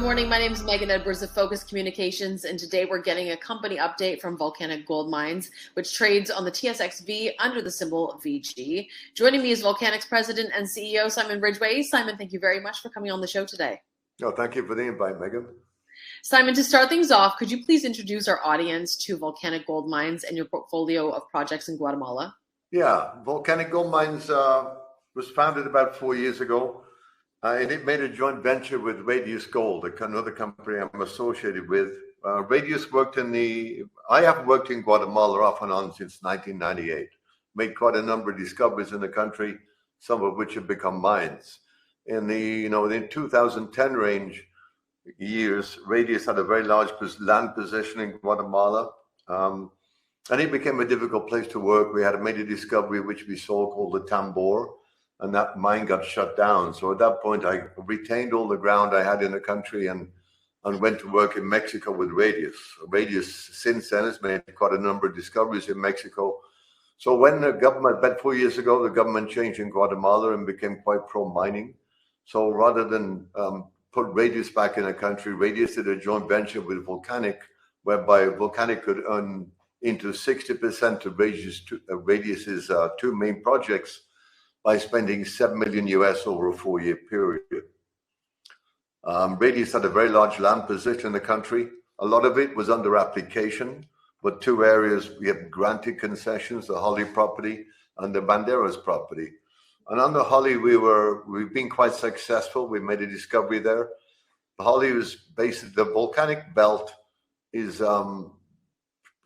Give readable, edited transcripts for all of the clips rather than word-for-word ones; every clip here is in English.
morning. My name is Megan Edwards of Focus Communications, and today we're getting a company update from Volcanic Gold Mines, which trades on the TSX.V under the symbol VG. Joining me is Volcanic's President and CEO, Simon Ridgway. Simon, thank you very much for coming on the show today. Oh, thank you for the invite, Megan. Simon, to start things off, could you please introduce our audience to Volcanic Gold Mines and your portfolio of projects in Guatemala? Yeah, Volcanic Gold Mines was founded about 4 years ago. And it made a joint venture with Radius Gold, another company I'm associated with. Radius worked I have worked in Guatemala off and on since 1998. Made quite a number of discoveries in the country, some of which have become mines. In the 2010 range years, Radius had a very large land position in Guatemala. And it became a difficult place to work. We had made a discovery which we saw called the Tambor, and that mine got shut down. So at that point, I retained all the ground I had in the country and went to work in Mexico with Radius. Radius since then has made quite a number of discoveries in Mexico. So when the government, about 4 years ago, the government changed in Guatemala and became quite pro-mining. So rather than put Radius back in the country, Radius did a joint venture with Volcanic, whereby Volcanic could earn into 60% of Radius's two main projects by spending $7 million US over a 4-year period. Radius had a very large land position in the country. A lot of it was under application, but two areas we have granted concessions: the Holly property and the Banderas property. And on the Holly, we've been quite successful. We made a discovery there. Holly was basically the volcanic belt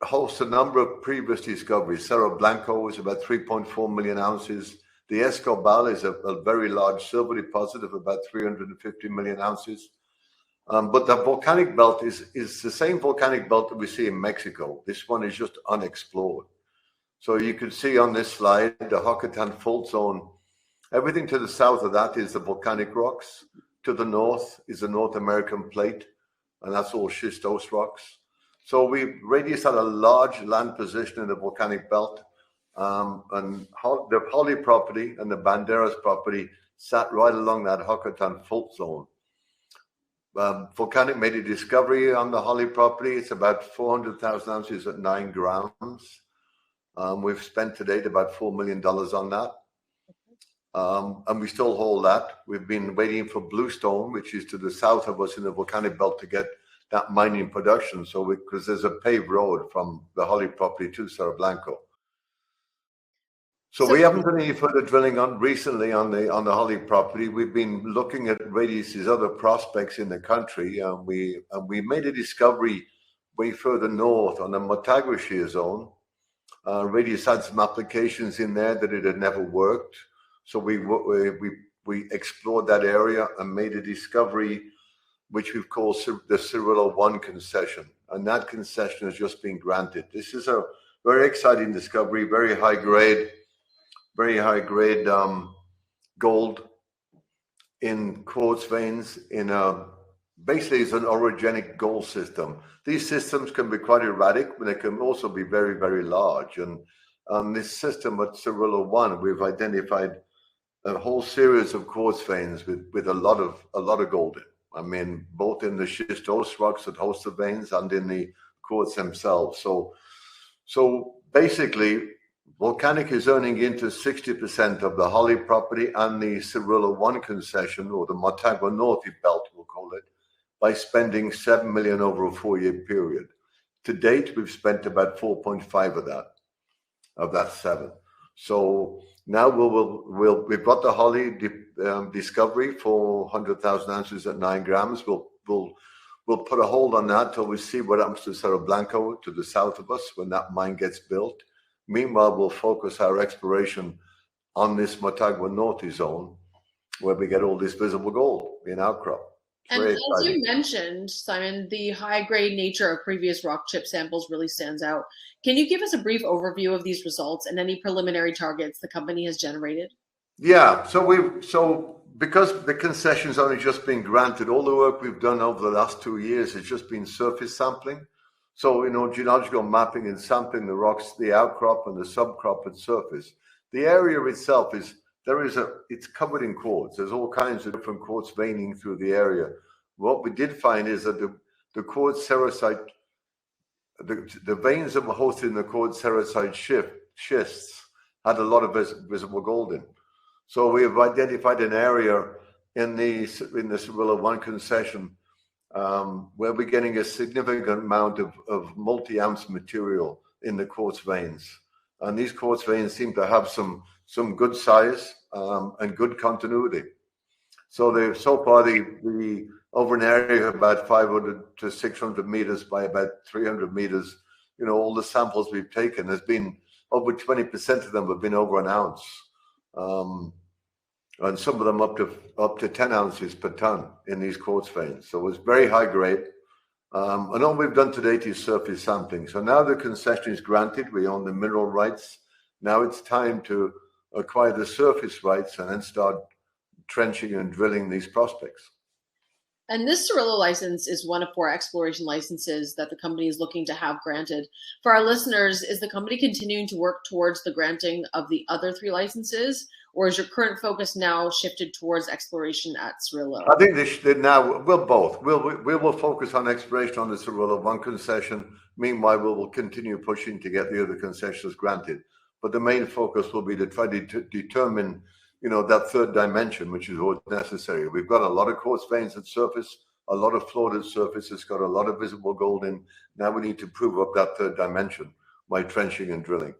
hosts a number of previous discoveries. Cerro Blanco is about 3.4 million ounces. The Escobal is a very large silver deposit of about 350 million ounces. But the volcanic belt is the same volcanic belt that we see in Mexico. This one is just unexplored. So you can see on this slide, the Yucatan Fault Zone. Everything to the south of that is the volcanic rocks. To the north is the North American plate, and that's all schistose rocks. So Radius had a large land position in the volcanic belt. And the Holly property and the Banderas property sat right along that Yucatan Fault Zone. Volcanic made a discovery on the Holly property. It's about 400,000 ounces at 9 grams. We've spent to date about $4 million on that. And we still hold that. We've been waiting for Bluestone, which is to the south of us in the volcanic belt, to get that mining production. So because there's a paved road from the Holly property to Cerro Blanco. So we haven't done any further drilling recently on the Holly property. We've been looking at Radius's other prospects in the country. We made a discovery way further north on the Motagua shear zone. Radius had some applications in there that it had never worked. So we explored that area and made a discovery which we've called the Cirillo 1 concession. And that concession has just been granted. This is a very exciting discovery, very high grade gold in quartz veins basically it's an orogenic gold system. These systems can be quite erratic, but they can also be very, very large. And this system at Cirillo 1, we've identified a whole series of quartz veins with a lot of gold in. I mean, both in the schistose rocks that host the veins and in the quartz themselves. So basically, Volcanic is earning into 60% of the Holly property and the Cirillo 1 concession, or the Motagua Norte belt, we'll call it, by spending $7 million over a 4-year period. To date, we've spent about 4.5 of that 7. So now we've got the Holly discovery for 100,000 ounces at 9 grams. We'll put a hold on that till we see what happens to Cerro Blanco to the south of us when that mine gets built. Meanwhile, we'll focus our exploration on this Motagua Norte zone, where we get all this visible gold in outcrop. And as you mentioned, Simon, the high-grade nature of previous rock chip samples really stands out. Can you give us a brief overview of these results and any preliminary targets the company has generated? Yeah, so because the concession's only just been granted, all the work we've done over the last 2 years has just been surface sampling. So, geological mapping and sampling the rocks, the outcrop and the subcrop at surface. The area itself it's covered in quartz. There's all kinds of different quartz veining through the area. what we did find is that the quartz sericite, the veins that were hosted in the quartz sericite schists had a lot of visible gold in. So we have identified an area in the Cirilla 1 concession where we're getting a significant amount of multi-ounce material in the quartz veins. And these quartz veins seem to have some good size and good continuity. So far, the over an area of about 500 to 600 meters by about 300 meters, all the samples we've taken has been over 20% of them have been over an ounce. And some of them up to 10 ounces per ton in these quartz veins. So it's very high grade. And all we've done to date is surface sampling. So now the concession is granted. We own the mineral rights. Now it's time to acquire the surface rights and then start trenching and drilling these prospects. And this Cirilla license is one of 4 exploration licenses that the company is looking to have granted. For our listeners, is the company continuing to work towards the granting of the other 3 licenses, or is your current focus now shifted towards exploration at Cirilla? I think now we'll both. We will focus on exploration on the Cirilla 1 concession. Meanwhile, we will continue pushing to get the other concessions granted. But the main focus will be to try to determine that third dimension, which is what's necessary. We've got a lot of quartz veins at surface, a lot of floated surface. It's got a lot of visible gold in. Now we need to prove up that third dimension by trenching and drilling.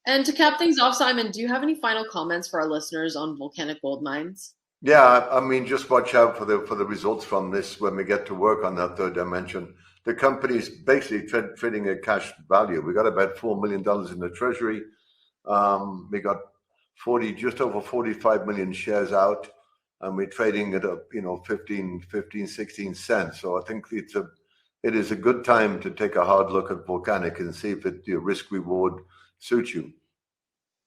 And to cap things off, Simon, do you have any final comments for our listeners on volcanic gold mines? Yeah, I mean, just watch out for the results from this when we get to work on that third dimension. The company's basically trading at cash value. We got about $4 million in the treasury. We got just over 45 million shares out, and we're trading at 15, 16 cents. So I think it is a good time to take a hard look at Volcanic and see if the risk reward suits you.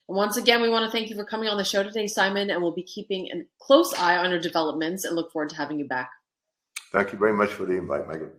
Once again, we want to thank you for coming on the show today, Simon, and we'll be keeping a close eye on your developments and look forward to having you back. Thank you very much for the invite, Megan.